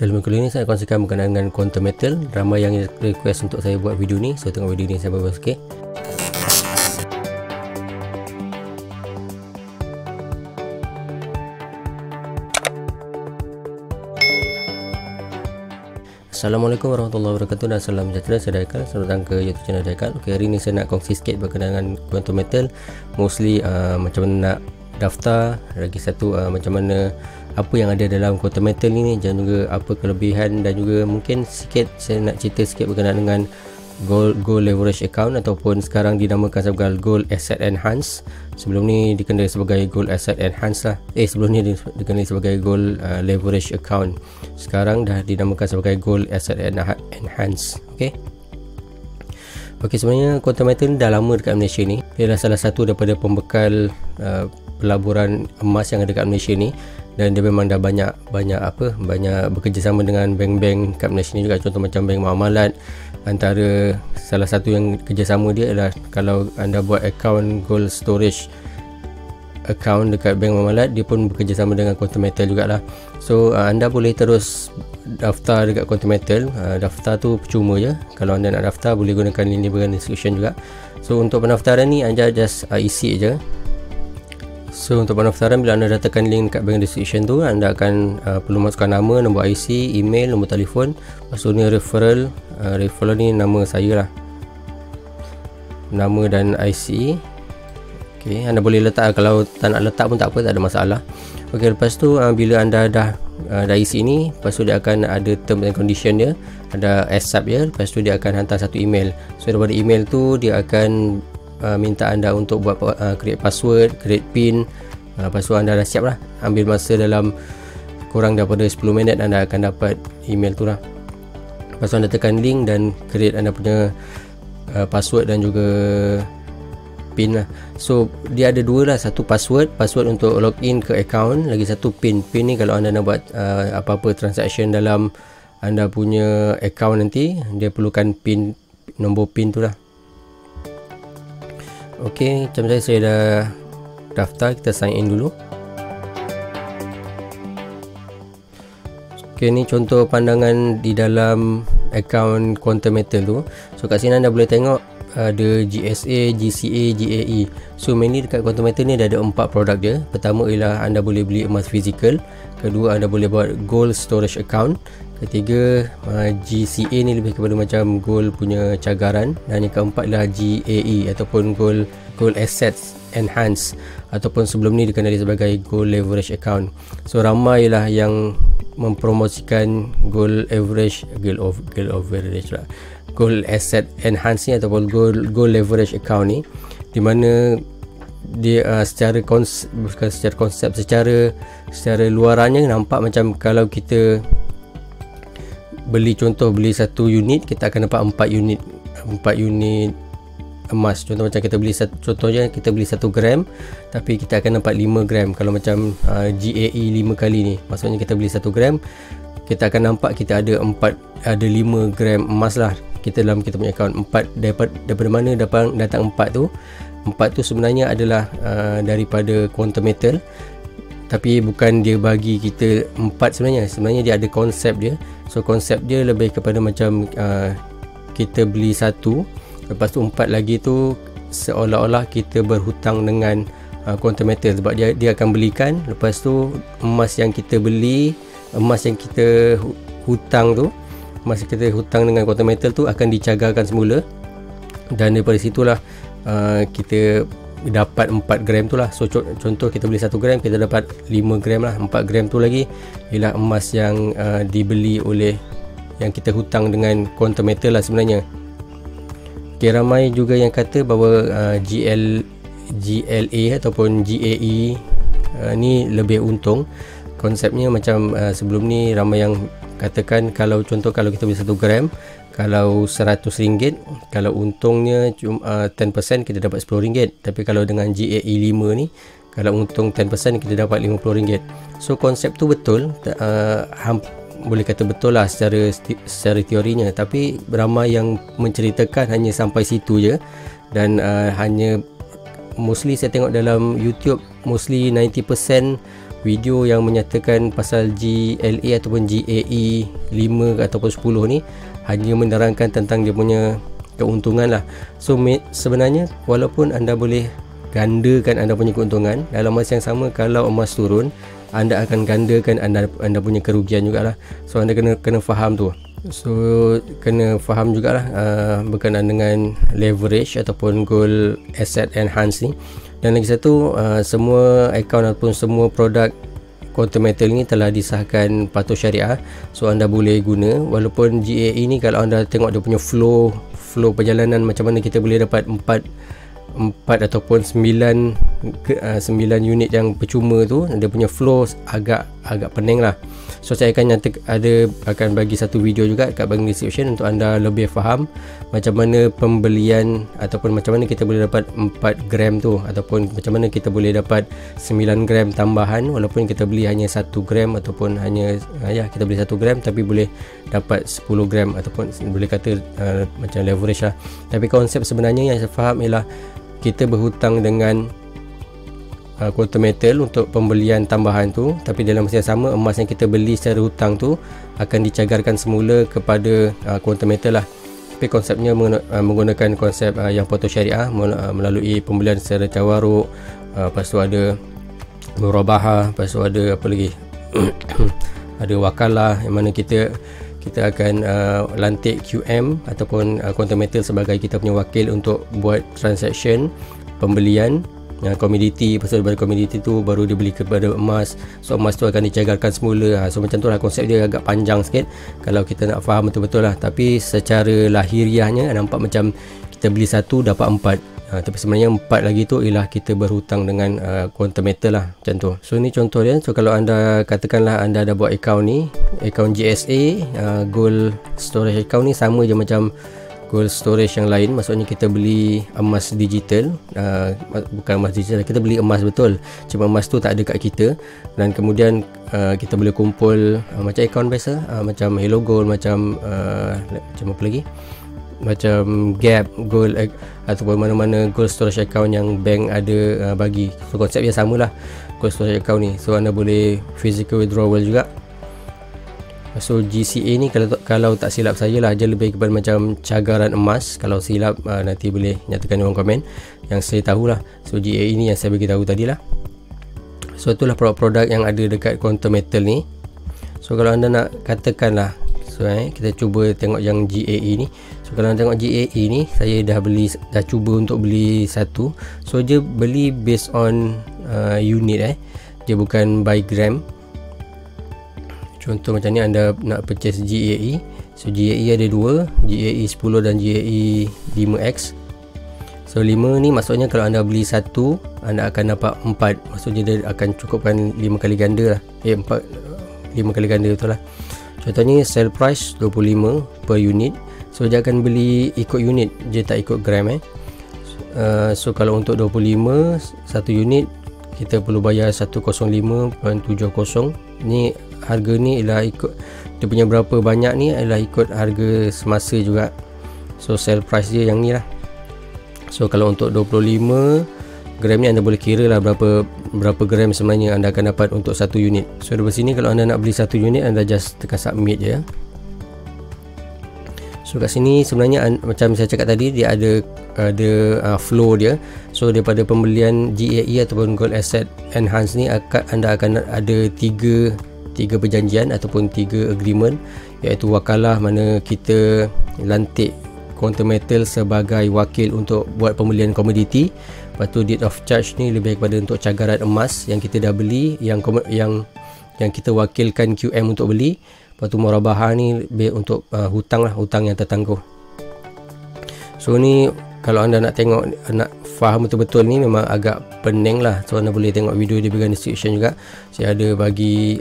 Dalam video ini saya kongsikan berkenaan dengan quantum metal. Ramai yang request untuk saya buat video ni, so tengok video ni sampai habis. Okay. Assalamualaikum warahmatullahi wabarakatuh dan salam sejahtera. Saya Daikal, selamat datang ke YouTube channel Daikal. Okay, hari ni saya nak kongsi sikit berkenaan dengan quantum metal. Mostly macam mana nak daftar, lagi satu macam mana apa yang ada dalam quantum metal ni dan juga apa kelebihan, dan juga mungkin sikit saya nak cerita sikit berkenaan dengan gold leverage account ataupun sekarang dinamakan sebagai gold asset enhance. Sebelum ni dikenali sebagai gold asset enhance lah. Sebelum ni dikenali sebagai gold leverage account. Sekarang dah dinamakan sebagai gold asset enhance. Okey. Okey, sebenarnya quantum metal ni dah lama dekat Malaysia ni. Dia adalah salah satu daripada pembekal pelaburan emas yang ada dekat Malaysia ni, dan dia memang dah banyak bekerjasama dengan bank-bank kat Malaysia ni juga. Contoh macam Bank Muamalat. Antara salah satu yang kerjasama dia adalah kalau anda buat account gold storage account dekat Bank Muamalat, dia pun bekerjasama dengan quantum metal jugalah. So anda boleh terus daftar dekat quantum metal. Daftar tu percuma je. Kalau anda nak daftar boleh gunakan link di bahagian description juga. So untuk pendaftaran ni anda just isi je. So untuk pendaftaran, bila anda datakan link dekat bahagian description tu, anda akan perlu masukkan nama, nombor IC, email, nombor telefon. Lepas tu ni referral ni nama saya lah, nama dan IC. Ok, anda boleh letak, kalau tak nak letak pun tak apa, tak ada masalah. Ok, lepas tu bila anda dah isi ni, lepas tu dia akan ada terms and condition dia, ada accept je. Lepas tu dia akan hantar satu email. So daripada email tu dia akan minta anda untuk buat create password, create pin. Lepas tu anda dah siap lah. Ambil masa dalam kurang daripada 10 minit anda akan dapat email tu lah. Lepas tu anda tekan link dan create anda punya password dan juga pin lah. So dia ada dua lah, satu password untuk login ke account, lagi satu pin. Pin ni kalau anda nak buat apa-apa transaction dalam anda punya account nanti, dia perlukan pin, nombor pin tu lah. Ok, macam saya dah daftar, kita sign in dulu. Ok, ni contoh pandangan di dalam account quantum metal tu. So kat sini anda boleh tengok ada GSA, GCA, GAE. So mainly dekat quantum metal ni ada 4 produk dia. Pertama ialah anda boleh beli emas fizikal. Kedua, anda boleh buat gold storage account. Ketiga, GCA ni lebih kepada macam gold punya cagaran. Dan yang keempat ialah GAE ataupun gold assets enhance, ataupun sebelum ni dikenali sebagai gold leverage account. So ramai lah yang mempromosikan gold asset enhance ni ataupun gold leverage account ni, di mana dia secara luarannya nampak macam kalau kita beli satu unit, kita akan dapat 4 unit emas. Contoh macam kita beli kita beli 1 gram, tapi kita akan dapat 5 gram. Kalau macam GAE 5 kali ni, maksudnya kita beli 1 gram, kita akan nampak kita ada 5 gram emas lah kita dalam kita punya account. 4 daripada mana datang 4 tu? 4 tu sebenarnya adalah daripada quantum metal, tapi bukan dia bagi kita 4 sebenarnya dia ada konsep dia. So konsep dia lebih kepada macam kita beli 1, lepas tu 4 lagi tu seolah-olah kita berhutang dengan quantum metal, sebab dia akan belikan. Lepas tu emas yang kita hutang dengan quantum metal tu akan dicagarkan semula, dan daripada situlah kita dapat 4 gram tu lah. So contoh kita beli 1 gram, kita dapat 5 gram lah. 4 gram tu lagi ialah emas yang dibeli oleh yang kita hutang dengan quantum metal lah sebenarnya. Okay, ramai juga yang kata bahawa GLA ataupun GAE ni lebih untung. Konsepnya macam sebelum ni ramai yang katakan kalau kita beli 1 gram, kalau RM100, kalau untungnya cuma 10%, kita dapat RM10. Tapi kalau dengan GAE 5 ni, kalau untung 10% kita dapat RM50. So konsep tu betul, boleh kata betul lah secara teorinya, tapi ramai yang menceritakan hanya sampai situ je. Dan hanya mostly saya tengok dalam YouTube, mostly 90% video yang menyatakan pasal GLA ataupun GAE 5 ataupun 10 ni hanya menerangkan tentang dia punya keuntungan lah. So sebenarnya walaupun anda boleh gandakan anda punya keuntungan, dalam masa yang sama kalau emas turun, anda akan gandakan anda punya kerugian jugalah. So anda kena faham tu. So kena faham jugalah berkenaan dengan leverage ataupun gold asset enhance ni. Dan lagi satu, semua akaun ataupun semua produk quantum metal ni telah disahkan patuh syariah. So anda boleh guna. Walaupun GAE ni kalau anda tengok dia punya flow perjalanan, macam mana kita boleh dapat 4 ataupun 9 unit yang percuma tu, dia punya flow agak pening lah. So saya akan bagi satu video juga kat bawah description untuk anda lebih faham macam mana pembelian ataupun macam mana kita boleh dapat 4 gram tu, ataupun macam mana kita boleh dapat 9 gram tambahan walaupun kita beli hanya 1 gram, ataupun hanya kita beli 1 gram tapi boleh dapat 10 gram, ataupun boleh kata macam leverage lah. Tapi konsep sebenarnya yang saya faham ialah kita berhutang dengan quantum metal untuk pembelian tambahan tu, tapi dalam masa yang sama emas yang kita beli secara hutang tu akan dicagarkan semula kepada quantum metal lah. Tapi konsepnya menggunakan konsep yang patuh syariah melalui pembelian secara tawaruk, lepas tu ada murabahah, lepas tu ada apa lagi ada wakalah, yang mana kita akan lantik QM ataupun quantum metal sebagai kita punya wakil untuk buat transaction pembelian komoditi. Pasal daripada komoditi tu baru dibeli kepada emas. So emas tu akan dicagarkan semula. So macam tu lah konsep dia, agak panjang sikit kalau kita nak faham betul-betul lah. Tapi secara lahiriahnya nampak macam kita beli 1 dapat 4. Tapi sebenarnya 4 lagi tu ialah kita berhutang dengan quantum metal lah, macam tu. So ni contoh dia. So kalau anda katakanlah anda ada buat account ni, account GSA, gold storage account ni sama je macam gold storage yang lain. Maksudnya kita beli emas digital, bukan emas digital, kita beli emas betul, cuma emas tu tak ada kat kita. Dan kemudian kita boleh kumpul macam account biasa, macam Hello Gold, macam apa lagi, macam Gap Gold ataupun mana-mana gold storage account yang bank ada bagi. So konsep dia samalah gold storage account ni. So anda boleh physical withdrawal juga. So GCA ni kalau tak silap saya lah, dia lebih kepada macam cagaran emas. Kalau silap nanti boleh nyatakan dalam komen yang saya tahulah. So GCA ini yang saya bagi tahu tadi lah. So itulah produk-produk yang ada dekat quantum metal ni. So kalau anda nak katakan lah, so kita cuba tengok yang GAE ni. So kalau anda tengok GAE ni, saya dah cuba untuk beli 1. So dia beli based on unit, dia bukan by gram. Contoh macam ni, anda nak purchase GAE. So GAE ada 2, GAE 10 dan GAE 5X. So 5 ni maksudnya kalau anda beli 1, anda akan dapat 4. Maksudnya dia akan cukupkan 5 kali ganda lah. 5 kali ganda betul lah. Contohnya sell price 25 per unit. So dia akan beli ikut unit, dia tak ikut gram. So kalau untuk 25 satu unit, kita perlu bayar 105.70. Ni harga ni ialah ikut dia punya berapa banyak ni, ialah ikut harga semasa juga. So sell price dia yang ni lah. So kalau untuk 25 gram ni, anda boleh kira lah berapa gram sebenarnya anda akan dapat untuk satu unit. So dari sini kalau anda nak beli satu unit, anda just tekan submit je. So kat sini sebenarnya macam saya cakap tadi, dia ada flow dia. So daripada pembelian GAE ataupun gold asset enhance ni, anda akan ada tiga perjanjian ataupun 3 agreement, iaitu wakalah, mana kita lantik quantum metal sebagai wakil untuk buat pembelian komoditi. Lepas tu deed of charge ni lebih kepada untuk cagaran emas yang kita dah beli, yang kita wakilkan QM untuk beli. Lepas tu murabahah ni lebih untuk hutang lah, hutang yang tertangguh. So ni kalau anda nak tengok, nak faham betul-betul ni memang agak pening lah. So anda boleh tengok video di bahagian description juga. Saya ada bagi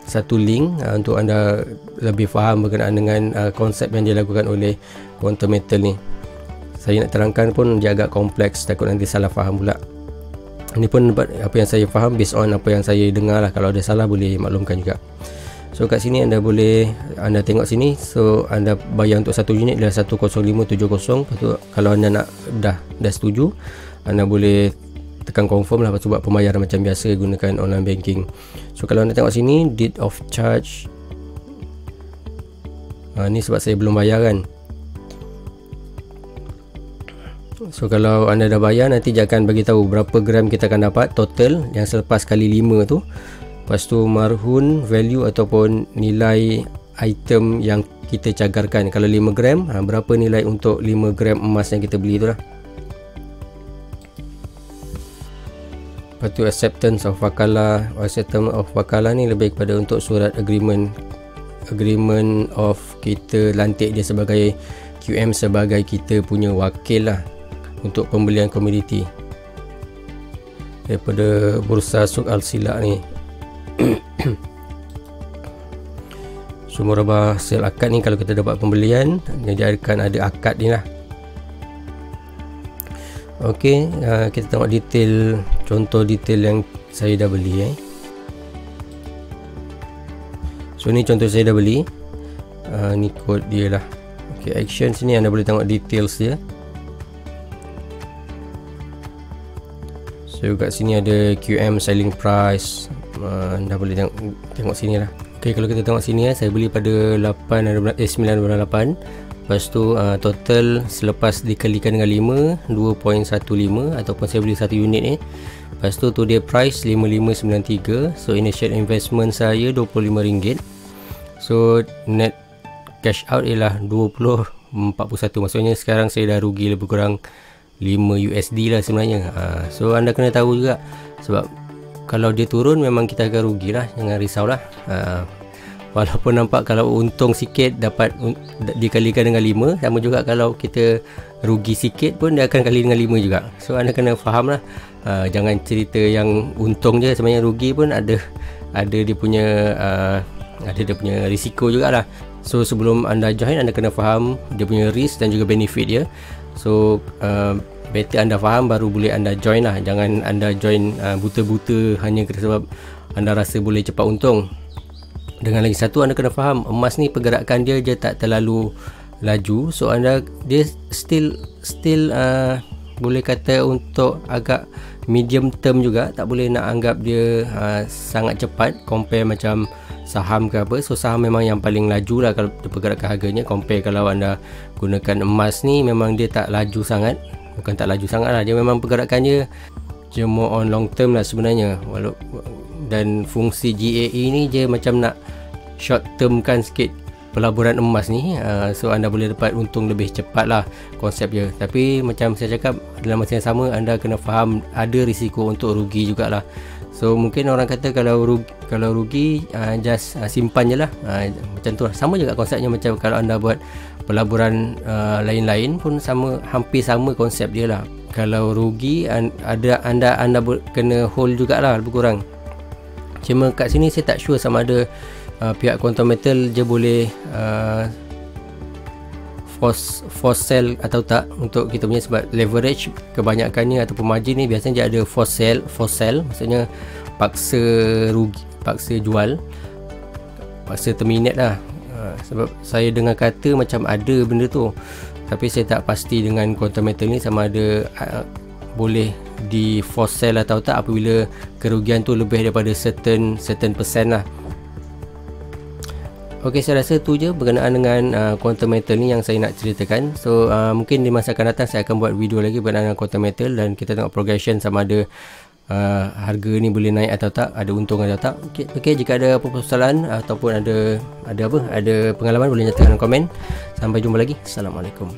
satu link untuk anda lebih faham berkenaan dengan konsep yang dilakukan oleh quantum metal ni. Saya nak terangkan pun dia agak kompleks, takut nanti salah faham pula. Ini pun apa yang saya faham based on apa yang saya dengar lah. Kalau ada salah boleh maklumkan juga. So kat sini anda tengok sini. So anda bayar untuk satu unit adalah 105.70. Lepas tu kalau anda nak dah setuju, anda boleh tekan confirm lah, lepas tu buat pembayaran macam biasa gunakan online banking. So kalau anda tengok sini date of charge, ni sebab saya belum bayar kan. So kalau anda dah bayar, nanti dia akan bagi tahu berapa gram kita akan dapat total yang selepas kali 5 tu. Lepas tu marhun value ataupun nilai item yang kita cagarkan. Kalau 5 gram, berapa nilai untuk 5 gram emas yang kita beli tu lah. Lepas tu acceptance of wakalah. Acceptance of wakalah ni lebih kepada untuk surat agreement of kita lantik dia sebagai QM, sebagai kita punya wakil lah untuk pembelian komoditi daripada Bursa Suk Al-Silak ni. So murabah sel akad ni, kalau kita dapat pembelian, dia akan ada akad ni lah. Okey, kita tengok detail, contoh detail yang saya dah beli So ni contoh saya dah beli. Ni kod dia lah. Okey, action sini anda boleh tengok details dia. So kat sini ada QM selling price. Anda boleh tengok sini lah. Okey, kalau kita tengok sini saya beli pada 9.8. Lepas tu total selepas dikalikan dengan 5, 2.15, ataupun saya beli 1 unit ni. Lepas tu dia price 5593. So initial investment saya RM25. So net cash out ialah 20.41. Maksudnya sekarang saya dah rugi lebih kurang 5 USD lah sebenarnya. So anda kena tahu juga, sebab kalau dia turun memang kita akan rugi lah. Jangan risau lah. Walaupun nampak kalau untung sikit dapat dikalikan dengan 5, sama juga kalau kita rugi sikit pun dia akan kali dengan 5 juga. So anda kena faham lah. Jangan cerita yang untung je, sebenarnya rugi pun ada dia punya risiko jugalah. So sebelum anda join, anda kena faham dia punya risk dan juga benefit dia. So better anda faham baru boleh anda join lah. Jangan anda join buta-buta hanya sebab anda rasa boleh cepat untung. Dengan lagi satu, anda kena faham emas ni pergerakan dia tak terlalu laju. So dia still boleh kata untuk agak medium term juga. Tak boleh nak anggap dia sangat cepat compare macam saham ke apa. So saham memang yang paling laju lah kalau pergerakan harganya. Compare kalau anda gunakan emas ni, memang dia tak laju sangat. Bukan tak laju sangat lah, dia memang pergerakannya dia more on long term lah sebenarnya. Dan fungsi GAE ni je macam nak short term kan sikit pelaburan emas ni. So anda boleh dapat untung lebih cepat lah konsep dia. Tapi macam saya cakap, dalam masa yang sama anda kena faham ada risiko untuk rugi jugalah. So mungkin orang kata kalau rugi just simpan je lah. Macam tu lah. Sama juga konsepnya macam kalau anda buat pelaburan lain-lain pun sama, hampir sama konsep dia lah. Kalau rugi anda kena hold jugalah lebih kurang. Cuma kat sini saya tak sure sama ada pihak Quantum Metal je boleh force sell atau tak untuk kita punya, sebab leverage kebanyakannya ataupun margin ni biasanya dia ada force sell, maksudnya paksa rugi, paksa jual, paksa terminate lah. Sebab saya dengar kata macam ada benda tu, tapi saya tak pasti dengan Quantum Metal ni sama ada boleh di force sell atau tak apabila kerugian tu lebih daripada certain percent lah. Okey, saya rasa tu je berkenaan dengan Quantum Metal ni yang saya nak ceritakan. So mungkin di masa akan datang saya akan buat video lagi berkenaan dengan Quantum Metal, dan kita tengok progression sama ada harga ni boleh naik atau tak, ada untung atau tak. Okey, jika ada apa-apa persoalan ataupun ada pengalaman, boleh nyatakan dalam komen. Sampai jumpa lagi. Assalamualaikum.